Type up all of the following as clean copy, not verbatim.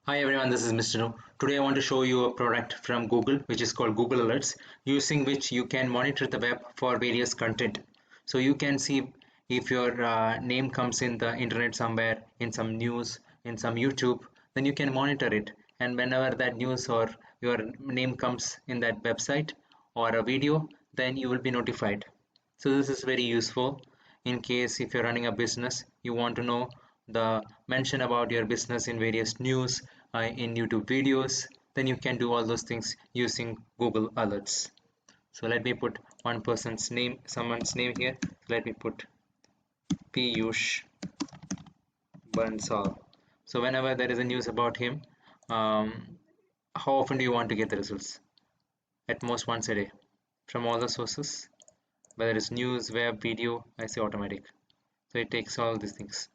Hi everyone, this is Mr. Nu. Today I want to show you a product from Google which is called Google Alerts, using which you can monitor the web for various content. So you can see if your name comes in the internet somewhere, in some news, in some YouTube, then you can monitor it. And whenever that news or your name comes in that website or a video, then you will be notified. So this is very useful in case if you're running a business, you want to know the mention about your business in various news, in YouTube videos, then you can do all those things using Google Alerts. So let me put one person's name, someone's name here. Let me put Piyush Bansal. So whenever there is a news about him, how often do you want to get the results? At most once a day from all the sources, whether it's news, web, video, I say automatic. So it takes all these things.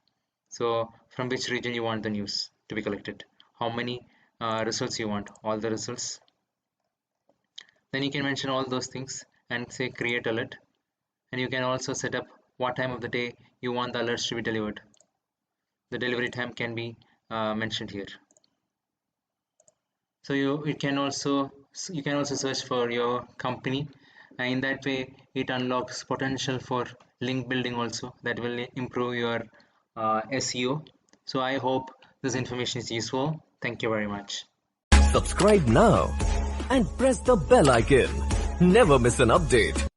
So from which region you want the news to be collected, how many results you want, all the results. Then you can mention all those things and say create alert, and you can also set up what time of the day you want the alerts to be delivered. The delivery time can be mentioned here. So you can also search for your company, and in that way it unlocks potential for link building also, that will improve your SEO. So I hope this information is useful. Thank you very much. Subscribe now and press the bell icon. Never miss an update.